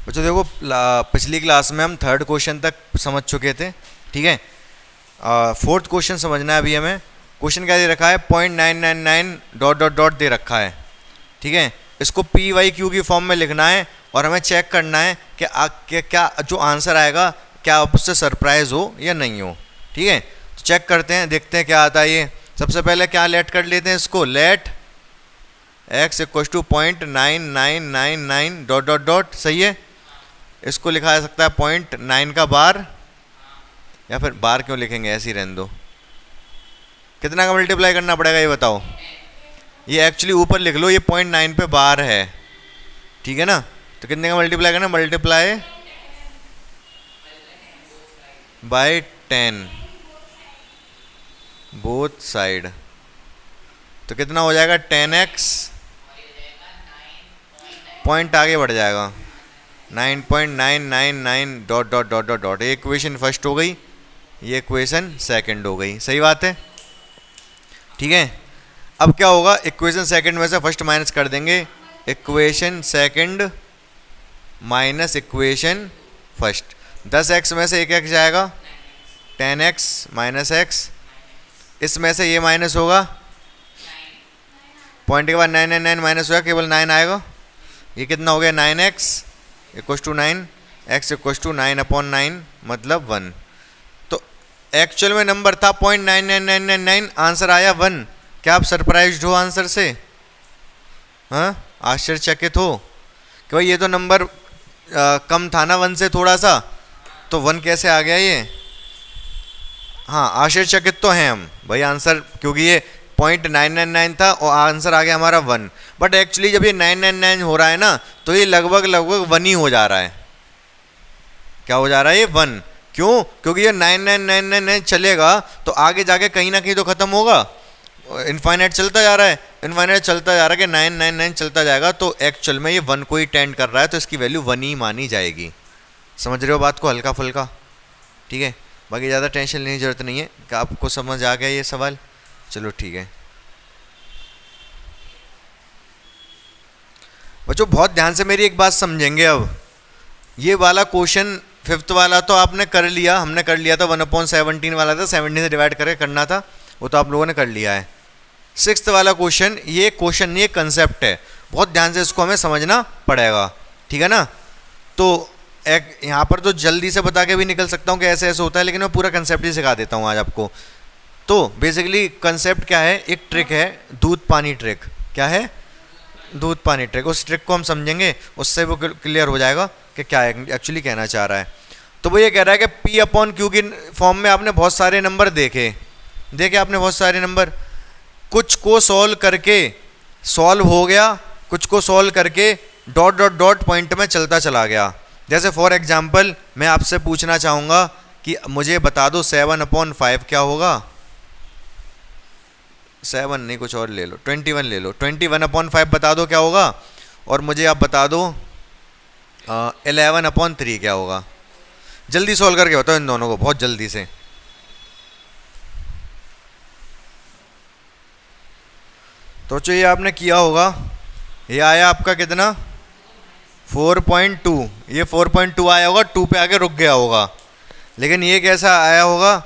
बच्चों देखो, पिछली क्लास में हम थर्ड क्वेश्चन तक समझ चुके थे, ठीक है। फोर्थ क्वेश्चन समझना है अभी हमें। क्वेश्चन क्या दे रखा है, 0.999 डॉट डॉट डॉट दे रखा है, ठीक है। इसको पी वाई क्यू की फॉर्म में लिखना है और हमें चेक करना है कि क्या जो आंसर आएगा क्या आप उससे सरप्राइज हो या नहीं हो, ठीक है। तो चेक करते हैं, देखते हैं क्या आता है ये। सबसे पहले क्या लेट कर लेते हैं इसको, let x equal to 0.9999 dot dot dot, सही है। इसको लिखा जा सकता है 0.9 का बार, या फिर बार क्यों लिखेंगे, ऐसे ही रहने दो। कितना का मल्टीप्लाई करना पड़ेगा ये बताओ। ये एक्चुअली ऊपर लिख लो, ये 0.9 पे बार है, ठीक है ना। तो कितने का मल्टीप्लाई करना, मल्टीप्लाई बाय 10 बोथ साइड। तो कितना हो जाएगा, 10x, पॉइंट आगे बढ़ जाएगा 9.999 dot dot dot dot dot. ये इक्वेशन फर्स्ट हो गई, ये इक्वेशन सेकंड हो गई, सही बात है, ठीक है। अब क्या होगा, इक्वेशन सेकंड में से फर्स्ट माइनस कर देंगे, equation second minus equation first. 10x में से एक x जाएगा, 10x माइनस x, इसमें से ये माइनस होगा, पॉइंट के बाद 999 माइनस होगा, केवल 9 आएगा। ये कितना हो गया, 9x equal to 9, x equal to 9/9 मतलब 1। तो एक्चुअल में नंबर था 0.99999, आंसर आया 1। क्या आप सरप्राइज्ड हो आंसर से, हाँ, आश्चर्यचकित हो कि भाई ये तो नंबर कम था ना 1 से थोड़ा सा, तो 1 कैसे आ गया ये। हाँ, आश्चर्यचकित तो हैं हम भाई आंसर, क्योंकि ये 0.999 था और आंसर आ गया हमारा 1। बट एक्चुअली जब ये 999 हो रहा है ना, तो ये लगभग 1 ही हो जा रहा है। क्या हो जा रहा है ये, 1। क्यों, क्योंकि ये 9999 चलेगा तो आगे जाके कहीं ना कहीं तो ख़त्म होगा, इनफाइनाइट चलता जा रहा है, इनफाइनाइट चलता जा रहा है कि 999 चलता जाएगा, तो एक्चुअल में ये 1 को ही टेंड कर रहा है, तो इसकी वैल्यू 1 ही मानी जाएगी। समझ रहे हो बात को, हल्का फुल्का, ठीक है। बाकी ज़्यादा टेंशन लेने की जरूरत नहीं है, कि आपको समझ आ गया ये सवाल, चलो ठीक है। बच्चों बहुत ध्यान से मेरी एक बात समझेंगे। अब ये वाला क्वेश्चन फिफ्थ वाला तो आपने कर लिया, हमने कर लिया था, 1/17 वाला था, 17 से डिवाइड करके करना था, वो तो आप लोगों ने कर लिया है। सिक्स्थ वाला क्वेश्चन, ये क्वेश्चन नहीं, ये कंसेप्ट है, बहुत ध्यान से इसको हमें समझना पड़ेगा, ठीक है ना। तो एक यहाँ पर तो जल्दी से बता के भी निकल सकता हूँ कि ऐसे ऐसे होता है, लेकिन मैं पूरा कंसेप्ट ही सिखा देता हूँ आज आपको। तो बेसिकली कंसेप्ट क्या है, एक ट्रिक है, दूध पानी ट्रिक। क्या है, दूध पानी ट्रिक। उस ट्रिक को हम समझेंगे, उससे वो क्लियर हो जाएगा कि क्या एक्चुअली कहना चाह रहा है। तो वो ये कह रहा है कि P/Q की फॉर्म में आपने बहुत सारे नंबर देखे आपने बहुत सारे नंबर, कुछ को सॉल्व करके सॉल्व हो गया, कुछ को सॉल्व करके डॉट डॉट डॉट पॉइंट में चलता चला गया। जैसे फॉर एग्जांपल मैं आपसे पूछना चाहूँगा कि मुझे बता दो 7/5 क्या होगा। 7 नहीं, कुछ और ले लो, 21 ले लो, 21/5 बता दो क्या होगा। और मुझे आप बता दो 11/3 क्या होगा। जल्दी सॉल्व करके बताओ इन दोनों को, बहुत जल्दी से। तो जो ये आपने किया होगा, ये आया आपका कितना, 4.2। ये 4.2 आया होगा, 2 पे आके रुक गया होगा। लेकिन ये कैसा आया होगा,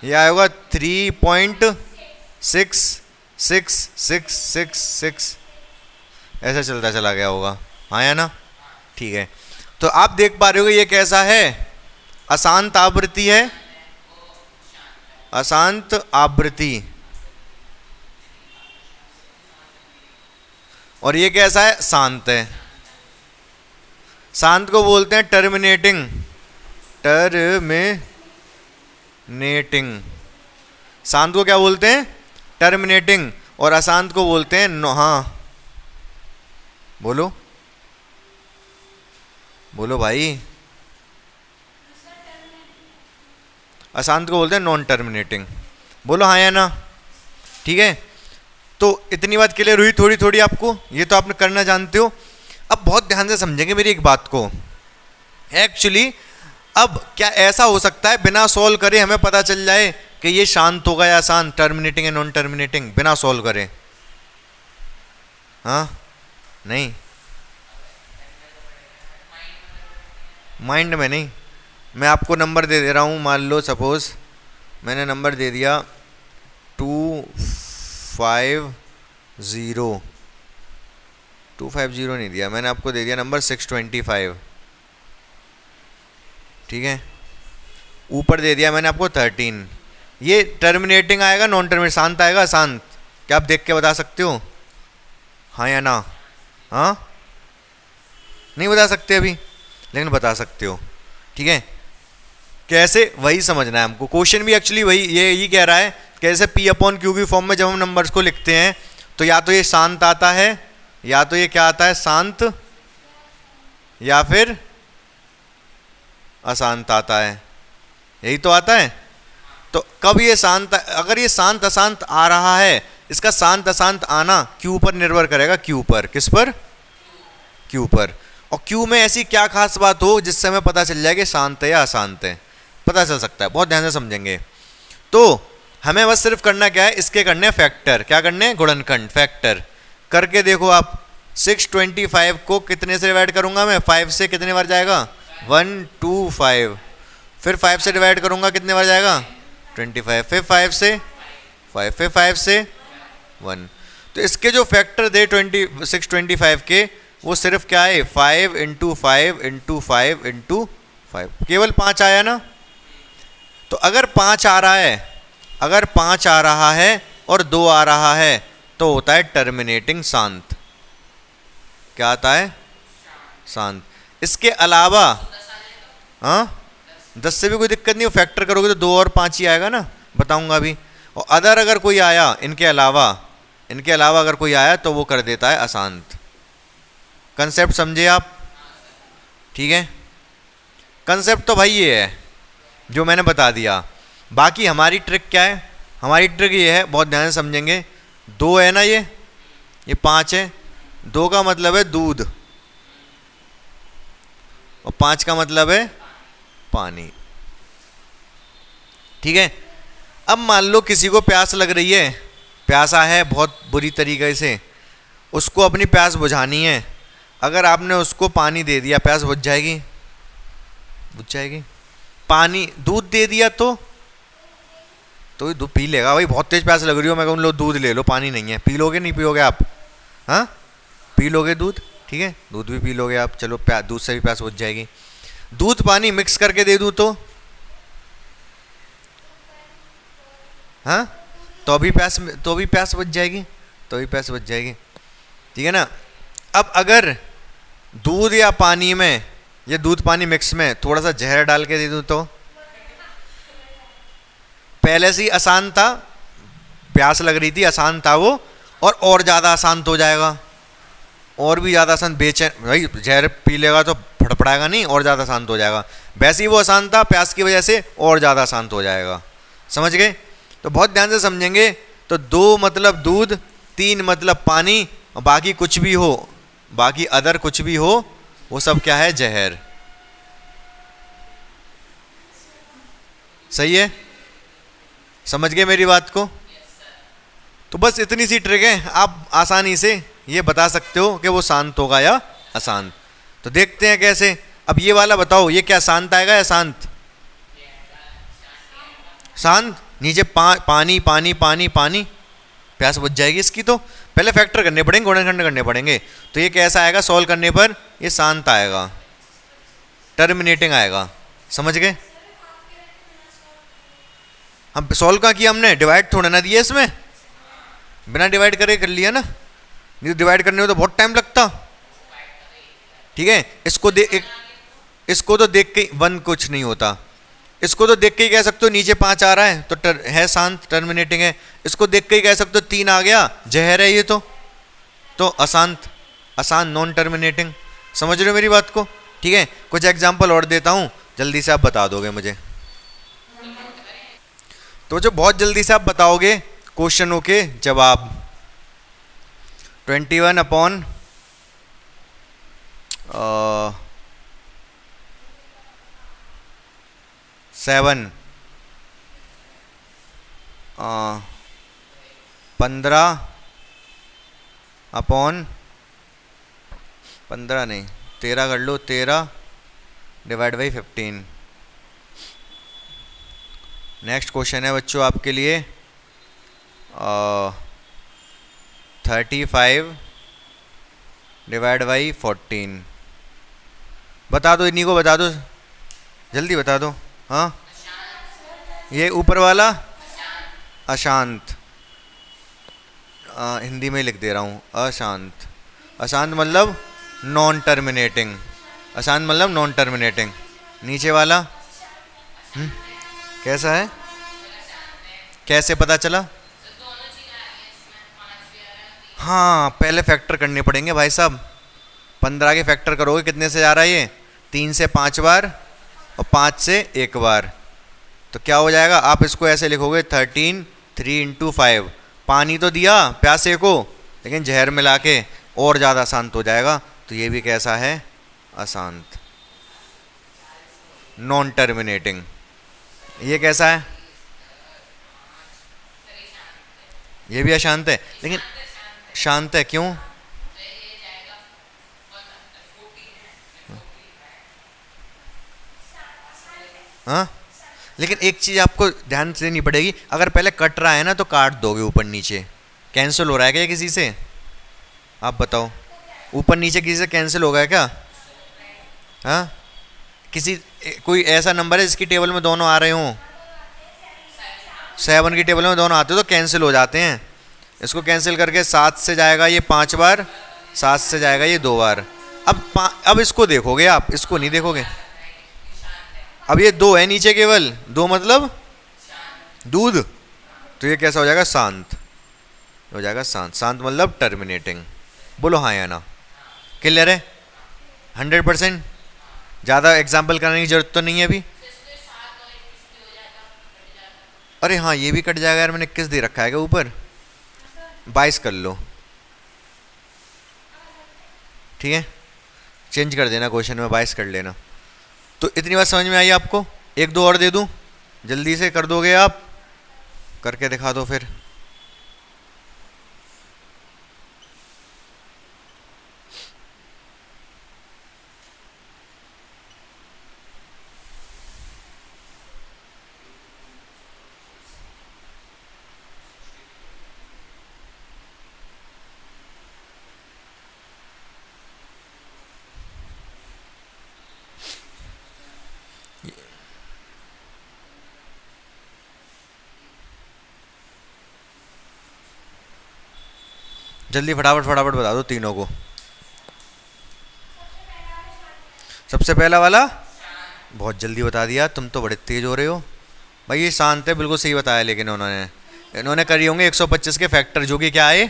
ये आया होगा 3.666666, ऐसा चलता चला गया होगा, हाँ या ना, ठीक है। तो आप देख पा रहे हो ये कैसा है, अशांत आवृत्ति है, अशांत आवृत्ति। और ये कैसा है, शांत है। शांत को बोलते हैं टर्मिनेटिंग, शांत को क्या बोलते हैं, टर्मिनेटिंग। और अशांत को बोलते हैं हाँ, बोलो बोलो भाई, अशांत को बोलते हैं नॉन टर्मिनेटिंग। बोलो हाँ या ना, ठीक है। तो इतनी बात क्लियर हुई थोड़ी थोड़ी आपको, ये तो आपने करना जानते हो। अब बहुत ध्यान से समझेंगे मेरी एक बात को। एक्चुअली अब क्या ऐसा हो सकता है बिना सॉल्व करे हमें पता चल जाए कि ये शांत होगा या अशांत, टर्मिनेटिंग या नॉन टर्मिनेटिंग, बिना सॉल्व करे? हाँ नहीं, माइंड में नहीं, मैं आपको नंबर दे दे रहा हूँ। मान लो सपोज मैंने नंबर दे दिया 250, 250 नहीं दिया मैंने, आपको दे दिया नंबर 625, ठीक है। ऊपर दे दिया मैंने आपको 13। ये टर्मिनेटिंग आएगा, नॉन टर्मिनेटिंग, शांत आएगा अशांत? क्या आप देख के बता सकते हो, हाँ या ना? हाँ, नहीं बता सकते अभी, लेकिन बता सकते हो, ठीक है। कैसे, वही समझना है हमको। क्वेश्चन भी एक्चुअली वही यही कह रहा है, कैसे P अपॉन क्यू की फॉर्म में जब हम नंबर्स को लिखते हैं तो या तो ये शांत आता है, या तो ये क्या आता है, शांत, या फिर अशांत आता है। यही तो आता है। तो कब ये शांत, अगर ये शांत अशांत आ रहा है, इसका शांत अशांत आना क्यू पर निर्भर करेगा। क्यू पर, किस पर? क्यू पर। और क्यू में ऐसी क्या खास बात हो जिससे हमें पता चल जाए कि शांत है या अशांत है, पता चल सकता है। बहुत ध्यान से समझेंगे। तो हमें बस सिर्फ करना क्या है, इसके करने फैक्टर। क्या करने हैं? गुणनखंड, फैक्टर करके देखो आप। 625 को कितने से डिवाइड करूंगा मैं? 5 से कितने बार जाएगा? 1 2 5। फिर 5 से डिवाइड करूंगा, कितने बार जाएगा? 25। फिर 5 से 5, फिर 5 से 1। तो इसके जो फैक्टर थे 625 के, वो सिर्फ क्या है? 5 × 5 × 5 × 5, केवल 5 आया ना। तो अगर 5 आ रहा है, अगर 5 आ रहा है और 2 आ रहा है, तो होता है टर्मिनेटिंग शांत। क्या आता है? शांत। इसके अलावा हाँ, 10 से भी कोई दिक्कत नहीं हो, फैक्टर करोगे तो 2 और 5 ही आएगा ना, बताऊंगा अभी। और अदर अगर कोई आया, इनके अलावा अगर कोई आया तो वो कर देता है अशांत। कंसेप्ट समझे आप? ठीक है। कंसेप्ट तो भाई ये है जो मैंने बता दिया। बाकी हमारी ट्रिक क्या है? हमारी ट्रिक ये है, बहुत ध्यान से समझेंगे। 2 है ना, ये 5 है। 2 का मतलब है दूध और 5 का मतलब है पानी, ठीक है। अब मान लो किसी को प्यास लग रही है, प्यासा है बहुत बुरी तरीके से, उसको अपनी प्यास बुझानी है। अगर आपने उसको पानी दे दिया, प्यास बुझ जाएगी? बुझ जाएगी। पानी, दूध दे दिया तो ये दूध पी लेगा। भाई बहुत तेज प्यास लग रही हो, मैं कहूँ लो दूध ले लो, पानी नहीं है, पी लोगे? नहीं पियोगे आप? हाँ, पी लोगे दूध, ठीक है, दूध भी पी लोगे आप। चलो, दूध से भी प्यास बुझ जाएगी। दूध पानी मिक्स करके दे दूँ तो? हाँ, तो भी प्यास बुझ जाएगी, तो भी प्यास बुझ जाएगी, ठीक है ना। अब अगर दूध या पानी में, या दूध पानी मिक्स में थोड़ा सा जहर डाल के दे दूँ तो? पहले से ही आसान था, प्यास लग रही थी, आसान था वो, और ज़्यादा आसान हो जाएगा, और भी ज़्यादा आसान। बेचैन भाई, जहर पी लेगा तो फड़फड़ाएगा नहीं, और ज़्यादा आसान हो जाएगा। वैसे ही वो आसान था, प्यास की वजह से और ज़्यादा आसान हो जाएगा। समझ गए? तो बहुत ध्यान से समझेंगे। तो 2 मतलब दूध, 3 मतलब पानी, और बाकी कुछ भी हो, बाकी अदर कुछ भी हो, वो सब क्या है? जहर। सही है? समझ गए मेरी बात को? तो बस इतनी सी ट्रिक है, आप आसानी से ये बता सकते हो कि वो शांत होगा या अशांत। तो देखते हैं कैसे। अब ये वाला बताओ, ये क्या शांत आएगा या शांत? शांत। नीचे पानी पानी पानी पानी, प्यास बुझ जाएगी इसकी। तो पहले फैक्टर करने पड़ेंगे, गुणनखंड करने पड़ेंगे। तो ये कैसा आएगा सॉल्व करने पर? ये शांत आएगा, टर्मिनेटिंग आएगा। समझ गए? हम सॉल्व कहाँ किया हमने? डिवाइड थोड़ा ना दिया इसमें, बिना डिवाइड करे कर लिया ना। नहीं तो डिवाइड करने में तो बहुत टाइम लगता, ठीक है। इसको तो देख के 1 कुछ नहीं होता। इसको तो देख के ही कह सकते हो नीचे 5 आ रहा है तो है शांत, टर्मिनेटिंग है। इसको देख के ही कह सकते हो 3 आ गया, जहर है ये तो अशांत, नॉन टर्मिनेटिंग। समझ रहे हो मेरी बात को? ठीक है। कुछ एग्जांपल और देता हूँ, जल्दी से आप बता दोगे मुझे। तो जो बहुत जल्दी से आप बताओगे क्वेश्चनों के जवाब। 21 अपॉन 7, 15 अपॉन 15 नहीं 13 कर लो, 13 डिवाइड बाई 15। नेक्स्ट क्वेश्चन है बच्चों आपके लिए 35 डिवाइड बाई 14। बता दो, इन्हीं को बता दो, जल्दी बता दो। हाँ, ये ऊपर वाला अशांत, हिंदी में लिख दे रहा हूँ अशांत। अशांत मतलब नॉन टर्मिनेटिंग, अशांत मतलब नॉन टर्मिनेटिंग। नीचे वाला कैसा है, कैसे पता चला? हाँ, पहले फैक्टर करने पड़ेंगे भाई साहब। 15 के फैक्टर करोगे कितने से जा रहा है ये? 3 से 5 बार और 5 से 1 बार। तो क्या हो जाएगा, आप इसको ऐसे लिखोगे 13 3 इंटू 5। पानी तो दिया प्यासे को, लेकिन जहर मिला के और ज़्यादा अशांत हो जाएगा। तो ये भी कैसा है? अशांत, नॉन टर्मिनेटिंग। ये कैसा है? ये भी अशांत है, लेकिन शांत है। क्यों? हाँ, लेकिन एक चीज़ आपको ध्यान से देनी पड़ेगी, अगर पहले कट रहा है ना तो काट दोगे ऊपर नीचे। कैंसिल हो रहा है क्या किसी से? आप बताओ, ऊपर नीचे किसी से कैंसिल हो गया क्या? हाँ, किसी कोई ऐसा नंबर है जिसकी टेबल में दोनों आ रहे हों? 7 की टेबल में दोनों आते हो तो कैंसिल हो जाते हैं। इसको कैंसिल करके 7 से जाएगा ये 5 बार, 7 से जाएगा ये 2 बार। अब इसको देखोगे आप, इसको नहीं देखोगे। अब ये 2 है नीचे, केवल 2 मतलब दूध। तो ये कैसा हो जाएगा? शांत हो जाएगा। शांत, शांत मतलब टर्मिनेटिंग। बोलो हाँ या ना? क्लियर है? 100%। ज़्यादा एग्जाम्पल कराने की जरूरत तो नहीं है अभी। अरे हाँ, ये भी कट जाएगा यार, मैंने 21 दे रखा है क्या ऊपर? 22 कर लो, ठीक है, चेंज कर देना क्वेश्चन में, 22 कर लेना। तो इतनी बात समझ में आई आपको? 1-2 और दे दूं, जल्दी से कर दोगे आप? करके दिखा दो फिर। जल्दी फटाफट फटाफट बता दो तीनों को। सबसे पहला वाला बहुत जल्दी बता दिया, तुम तो बड़े तेज हो रहे हो भाई। ये शांत है, बिल्कुल सही बताया, लेकिन इन्होंने करी होंगे 125 के फैक्टर, जो कि क्या है?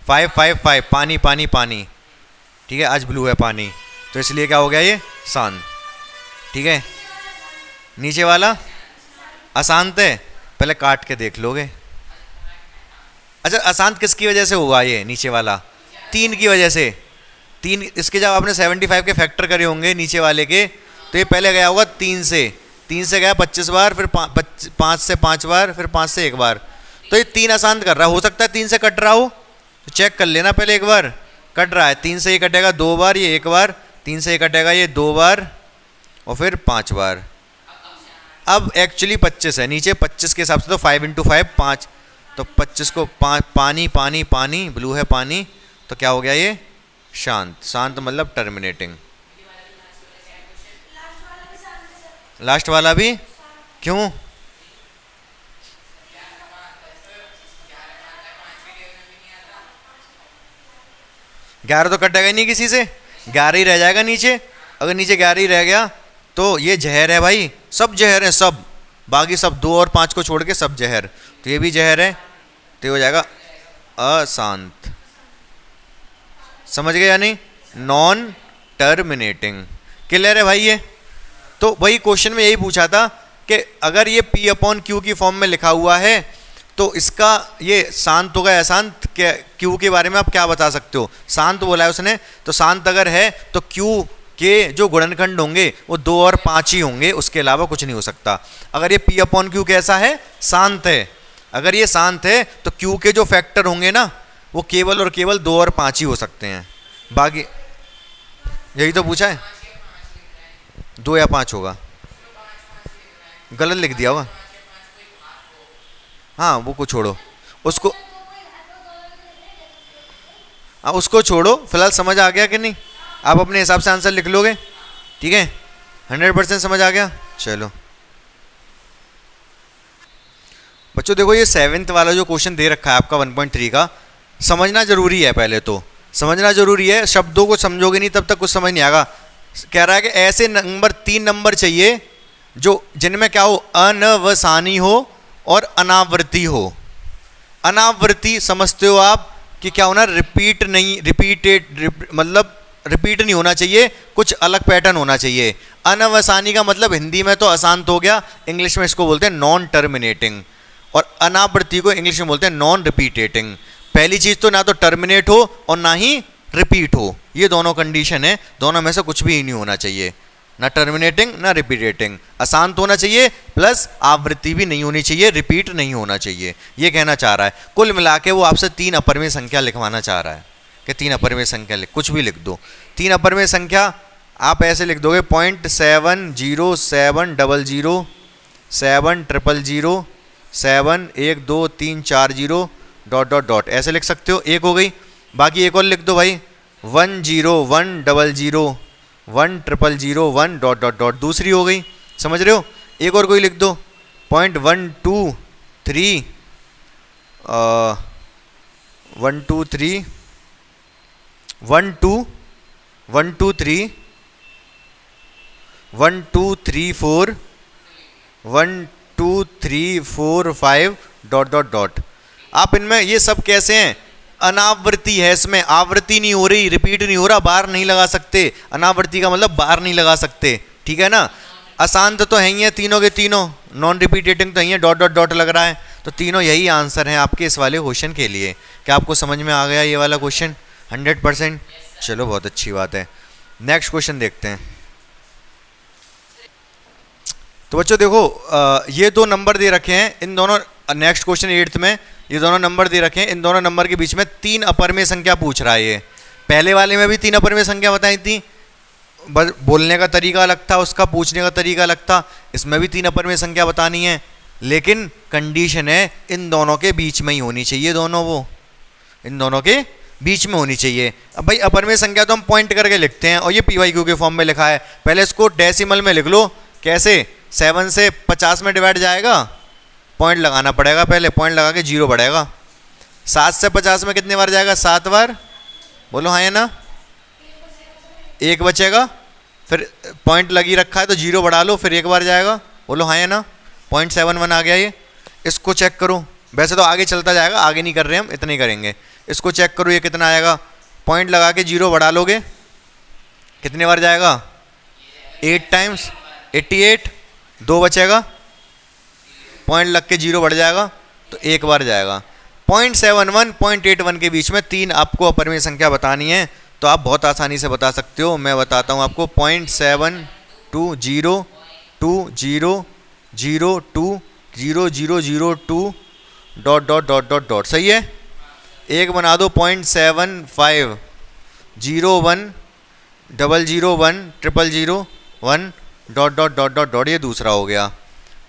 5 5 5। पानी पानी पानी, ठीक है, आज ब्लू है पानी, तो इसलिए क्या हो गया ये? शांत, ठीक है। नीचे वाला अशांत है, पहले काट के देख लोगे। अच्छा, अशांत किसकी वजह से हुआ ये नीचे वाला? 3 की वजह से। 3, इसके जब आपने 75 के फैक्टर करे होंगे नीचे वाले के, तो ये पहले गया होगा 3 से। 3 से गया 25 बार, फिर 5 से 5 बार, फिर 5 से 1 बार। तो ये 3 अशांत कर रहा है। हो सकता है 3 से कट रहा हो, तो चेक कर लेना पहले एक बार। कट रहा है 3 से, ये कटेगा 2 बार, ये 1 बार। 3 से ये कटेगा ये 2 बार, और फिर 5 बार। अब एक्चुअली 25 है नीचे, 25 के हिसाब से तो 5 इंटू 5 5, तो 25 को पानी पानी पानी, ब्लू है पानी, तो क्या हो गया ये? शांत। शांत मतलब टर्मिनेटिंग। लास्ट वाला भी क्यों? ग्यारह तो कटेगा ही नहीं किसी से, 11 ही रह जाएगा नीचे। अगर नीचे 11 ही रह गया तो ये जहर है भाई, सब जहर है सब, बाकी सब 2 और 5 को छोड़ के सब जहर। तो ये भी जहर है, तो ये हो जाएगा अशांत। समझ गए या नहीं? Non terminating. क्लियर है भाई? ये तो वही क्वेश्चन में यही पूछा था कि अगर ये P अपॉन Q की फॉर्म में लिखा हुआ है तो इसका ये शांत होगा अशांत? Q के बारे में आप क्या बता सकते हो? शांत बोला है उसने, तो शांत अगर है तो Q के जो गुणनखंड होंगे वो 2 और 5 ही होंगे, उसके अलावा कुछ नहीं हो सकता। अगर ये P अपॉन Q कैसा है? शांत है। अगर ये शांत है तो Q के जो फैक्टर होंगे ना, वो केवल और केवल 2 और 5 ही हो सकते हैं, बाकी यही तो पूछा है। 2 या 5 होगा, गलत लिख दिया होगा। हाँ वो को छोड़ो, उसको उसको छोड़ो, फिलहाल समझ आ गया कि नहीं? आप अपने हिसाब से आंसर लिख लोगे, ठीक है? 100% समझ आ गया। चलो बच्चों देखो, ये 7th वाला जो क्वेश्चन दे रखा है आपका 1.3 का, समझना जरूरी है। पहले तो समझना जरूरी है, शब्दों को समझोगे नहीं तब तक कुछ समझ नहीं आएगा। कह रहा है कि ऐसे नंबर 3 नंबर चाहिए जो जिनमें क्या हो, अनवसानी हो और अनावृत्ति हो। अनावृत्ति समझते हो आप कि क्या होना, रिपीट नहीं, मतलब रिपीट नहीं होना चाहिए, कुछ अलग पैटर्न होना चाहिए। अनवसानी का मतलब हिंदी में तो अशांत हो गया, इंग्लिश में इसको बोलते हैं नॉन टर्मिनेटिंग, और अनावृत्ति को इंग्लिश में बोलते हैं नॉन रिपीटेटिंग। पहली चीज तो ना तो टर्मिनेट हो और ना ही रिपीट हो, ये दोनों कंडीशन है, दोनों में से कुछ भी नहीं होना चाहिए, ना टर्मिनेटिंग ना रिपीटेटिंग। अशांत होना चाहिए प्लस आवृत्ति भी नहीं होनी चाहिए, रिपीट नहीं होना चाहिए, ये कहना चाह रहा है। कुल मिला के वो आपसे 3 अपरिमेय संख्या लिखवाना चाह रहा है कि 3 अपरिमेय संख्या लिख, कुछ भी लिख दो। 3 अपरिमेय संख्या आप ऐसे लिख दोगे 0.70700 70000 7 1 2 3 4 0 ... ऐसे लिख सकते हो, एक हो गई। बाकी एक और लिख दो भाई, 10100 10001 ... दूसरी हो गई, समझ रहे हो? एक और कोई लिख दो 0.123 123 123 123 5 ... आप इनमें ये सब कैसे हैं, अनावृत्ति है, इसमें आवृत्ति नहीं हो रही, रिपीट नहीं हो रहा, बार नहीं लगा सकते। अनावृत्ति का मतलब बार नहीं लगा सकते, ठीक है ना? अशांत तो है ही है तीनों के तीनों, नॉन रिपीटेटिंग तो ही है, ... लग रहा है, तो तीनों यही आंसर हैं आपके इस वाले क्वेश्चन के लिए। क्या आपको समझ में आ गया ये वाला क्वेश्चन? 100%। चलो बहुत अच्छी बात है, नेक्स्ट क्वेश्चन देखते हैं। तो बच्चों देखो, ये 2 नंबर दे रखे हैं, इन दोनों, नेक्स्ट क्वेश्चन 8th में ये दोनों नंबर दे रखे हैं, इन दोनों नंबर के बीच में 3 अपरिमेय संख्या पूछ रहा है ये। पहले वाले में भी 3 अपरिमेय संख्या बताई थी, बस बोलने का तरीका अलग था, उसका पूछने का तरीका अलग था। इसमें भी 3 अपरिमेय संख्या बतानी है, लेकिन कंडीशन है इन दोनों के बीच में ही होनी चाहिए, दोनों वो इन दोनों के बीच में होनी चाहिए। अब भाई अपरिमेय संख्या तो हम पॉइंट करके लिखते हैं, और ये PYQ के फॉर्म में लिखा है। पहले इसको डेसिमल में लिख लो, कैसे? 7 से 50 में डिवाइड जाएगा, पॉइंट लगाना पड़ेगा, पहले पॉइंट लगा के 0 बढ़ेगा। 7 से 50 में कितने बार जाएगा? 7 बार, बोलो हाँ या ना? 1 बचेगा, फिर पॉइंट लगी रखा है तो 0 बढ़ा लो, फिर 1 बार जाएगा, बोलो हाँ या ना? 0.71 आ गया ये। इसको चेक करो, वैसे तो आगे चलता जाएगा, आगे नहीं कर रहे हम, इतना ही करेंगे। इसको चेक करो ये कितना आएगा, पॉइंट लगा के 0 बढ़ा लोगे, कितने बार जाएगा? 8 टाइम्स 88, 2 बचेगा, पॉइंट लग के 0 बढ़ जाएगा तो 1 बार जाएगा। 0.71 0.81 के बीच में 3 आपको अपरिमेय संख्या बतानी है, तो आप बहुत आसानी से बता सकते हो। मैं बताता हूँ आपको, 0.720 2 0 0 2 0 0 0 2 ... सही है? एक बना दो 0.75 01 001 000 1 ... ये दूसरा हो गया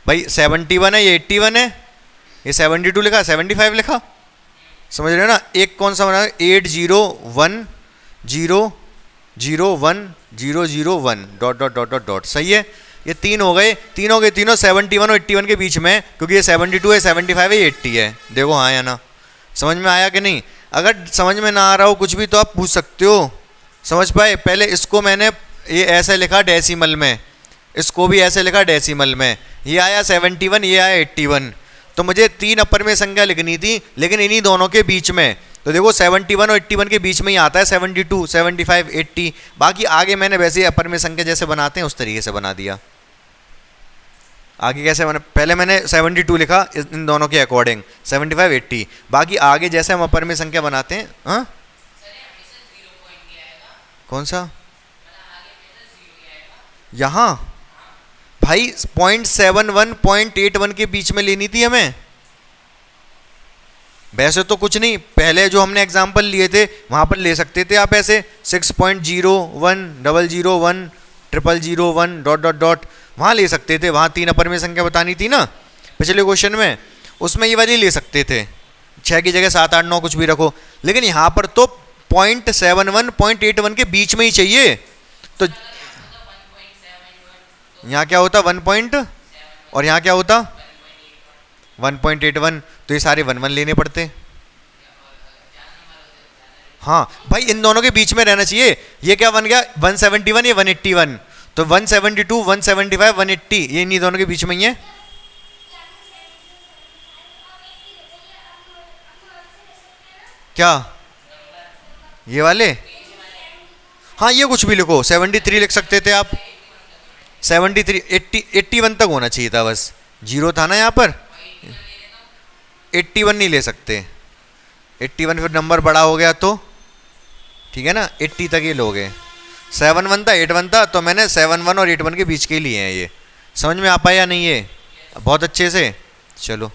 भाई। 71 है, ये 81 है, ये 72 लिखा, 75 लिखा, समझ रहे हो ना? एक कौन सा बना? 801 0 0 1 0 0 1 ... सही है? ये 3 हो गए, तीनों के तीनों 71 और 81 के बीच में, क्योंकि ये 72 है, 75 है, ये 80 है। देखो हाँ या ना? समझ में आया कि नहीं? अगर समझ में ना आ रहा हो कुछ भी तो आप पूछ सकते हो। समझ पाए? पहले इसको मैंने ये ऐसे लिखा डेसिमल में, इसको भी ऐसे लिखा डेसिमल में, ये आया 71, ये आया 81, तो मुझे 3 अपरिमेय संख्या लिखनी थी, लेकिन इन्हीं दोनों के बीच में। तो देखो 71 और 81 के बीच में ही आता है 72 75 80। बाकी आगे मैंने वैसे अपरिमेय संख्या जैसे बनाते हैं उस तरीके से बना दिया। आगे कैसे बना? पहले मैंने 72 लिखा इन दोनों के अकॉर्डिंग, 75 80, बाकी आगे जैसे हम अपरिमेय संख्या बनाते हैं। हाँ कौन सा? यहाँ भाई 0.71 0.81 के बीच में लेनी थी हमें। वैसे तो कुछ नहीं, पहले जो हमने एग्जाम्पल लिए थे वहां पर ले सकते थे आप ऐसे 6.01 001 00001 डॉट डॉट डॉट वहाँ ले सकते थे, वहाँ 3 अपर में संख्या बतानी थी ना पिछले क्वेश्चन में, उसमें ये वाली ले सकते थे, 6 की जगह 7 8 9 कुछ भी रखो। लेकिन यहाँ पर तो 0.71 0.81 के बीच में ही चाहिए, तो यहाँ क्या होता 1 और यहाँ क्या होता 1.81, तो ये सारे 1 1 लेने पड़ते। हाँ भाई इन दोनों के बीच में रहना चाहिए। ये क्या बन गया 171 ये 181, तो 172 175 180 ये इन्हीं दोनों के बीच में ही है। क्या ये वाले? हाँ ये कुछ भी लिखो, 73 लिख सकते थे आप, 73 81 तक होना चाहिए था, बस जीरो था ना यहाँ पर, 81 नहीं ले सकते, 81 फिर नंबर बड़ा हो गया तो ठीक है ना, 80 तक ये लोगे। 71 था 81 था, तो मैंने 71 और 81 के बीच के लिए हैं। ये समझ में आ पाया नहीं ये बहुत अच्छे से? चलो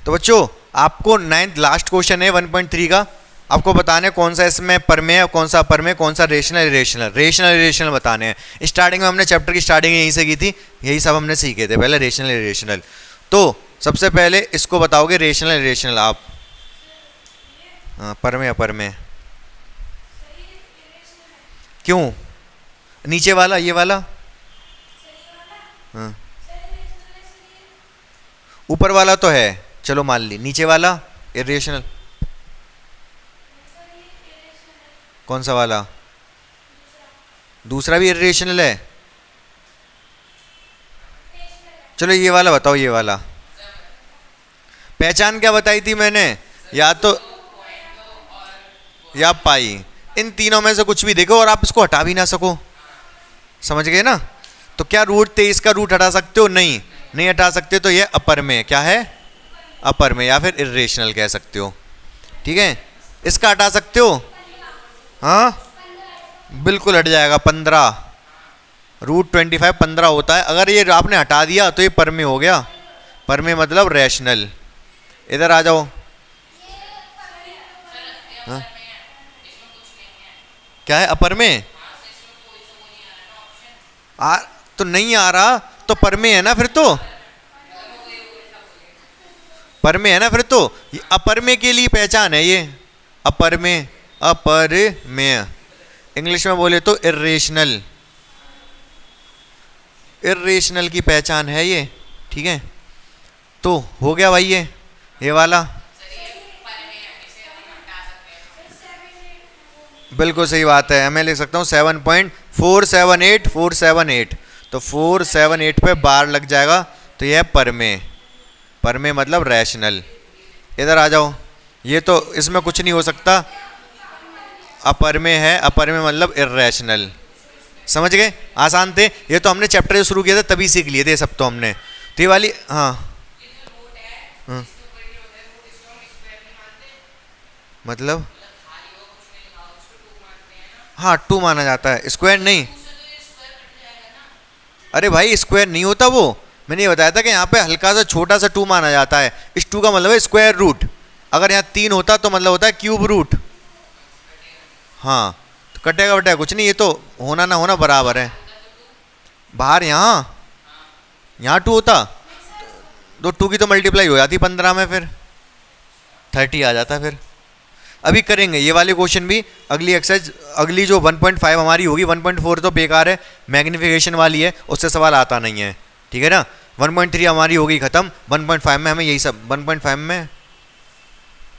तो बच्चों आपको 9th लास्ट क्वेश्चन है 1.3 का, आपको बताने कौन सा इसमें परमेय है, कौन सा अपरमेय, कौन सा रेशनल इरेशनल, रेशनल इरेशनल बताने हैं। स्टार्टिंग में हमने चैप्टर की स्टार्टिंग यहीं से की थी, यही सब हमने सीखे थे पहले, रेशनल इरेशनल। तो सबसे पहले इसको बताओगे रेशनल इरेशनल आप, परमेय अपरमेय, क्यों? नीचे वाला ये वाला, हाँ ऊपर वाला तो है, चलो मान ली, नीचे वाला इरेशनल, कौन सा वाला? दूसरा भी इरेशनल है। चलो ये वाला बताओ, ये वाला पहचान क्या बताई थी मैंने, या तो या पाई, इन तीनों में से कुछ भी देखो और आप इसको हटा भी ना सको, समझ गए ना? तो क्या रूट 23 का रूट हटा सकते हो? नहीं, नहीं हटा सकते, तो ये अपरमेय क्या है? अपरमेय या फिर इरेशनल कह सकते हो, ठीक है। इसका हटा सकते हो? हाँ बिल्कुल हट जाएगा, 15 रूट 25 15 होता है। अगर ये आपने हटा दिया तो ये परमेय हो गया, परमेय मतलब रैशनल। इधर आ जाओ, हाँ? क्या है अपरमेय? तो नहीं आ रहा तो परमेय है ना फिर, तो परमेय है ना फिर, तो ये अपरमेय के लिए पहचान है ये, अपरमेय, अपरमेय इंग्लिश में बोले तो इरेशनल, इरेशनल की पहचान है ये, ठीक है। तो हो गया भाई ये वाला, बिल्कुल सही बात है। मैं लिख सकता हूँ 7.478 478, तो 478 पे बार लग जाएगा, तो यह है परमेय, परमेय मतलब रैशनल। इधर आ जाओ, ये तो इसमें कुछ नहीं हो सकता, अपरमेय है, अपरमेय मतलब इरेशनल, समझ गए? आसान थे ये, तो हमने चैप्टर जो शुरू किया था तभी सीख लिए थे सब, तो हमने तो ये वाली, हाँ मतलब हाँ 2 माना जाता है, स्क्वायर नहीं। अरे भाई स्क्वायर नहीं होता वो, मैंने ये बताया था कि यहाँ पे हल्का सा छोटा सा 2 माना जाता है, इस 2 का मतलब है स्क्वायर रूट। अगर यहाँ 3 होता तो मतलब होता है क्यूब रूट। हाँ तो कटेगा बटेगा कुछ नहीं, ये तो होना ना होना बराबर है। बाहर यहाँ 2 होता तो 2 की तो मल्टीप्लाई हो जाती 15 में, फिर 30 आ जाता। फिर अभी करेंगे ये वाले क्वेश्चन भी, अगली एक्सरसाइज, अगली जो 1.5 हमारी होगी, 1.4 तो बेकार है, मैग्निफिकेशन वाली है, उससे सवाल आता नहीं है, ठीक है ना। 1.3 हमारी होगी खत्म, 1.5 में हमें यही सब, 1.5 में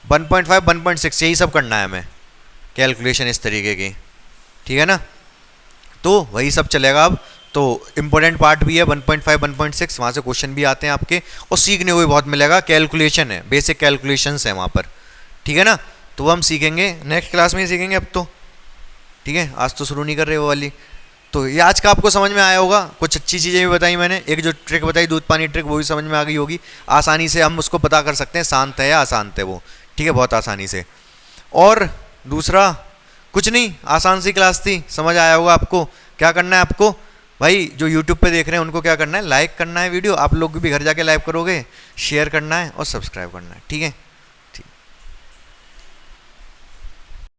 1.5 1.6 यही सब करना है हमें, कैलकुलेशन इस तरीके की, ठीक है ना। तो वही सब चलेगा अब। तो इम्पोर्टेंट पार्ट भी है 1.5 1.6, वहाँ से क्वेश्चन भी आते हैं आपके, और सीखने को भी बहुत मिलेगा, कैलकुलेशन है, बेसिक कैलकुलेशंस है वहाँ पर, ठीक है ना। तो वो हम सीखेंगे नेक्स्ट क्लास में ही सीखेंगे अब तो, ठीक है, आज तो शुरू नहीं कर रहे वो वाली। तो ये आज का आपको समझ में आया होगा, कुछ अच्छी चीज़ें भी बताई मैंने, एक जो ट्रिक बताई दूध पानी ट्रिक वो भी समझ में आ गई होगी, आसानी से हम उसको पता कर सकते हैं शांत है या अशांत है वो, ठीक है, बहुत आसानी से। और दूसरा कुछ नहीं, आसान सी क्लास थी, समझ आया होगा आपको। क्या करना है आपको भाई, जो यूट्यूब पे देख रहे हैं उनको क्या करना है, लाइक करना है वीडियो, आप लोग भी घर जाके लाइक करोगे, शेयर करना है और सब्सक्राइब करना है, ठीक है।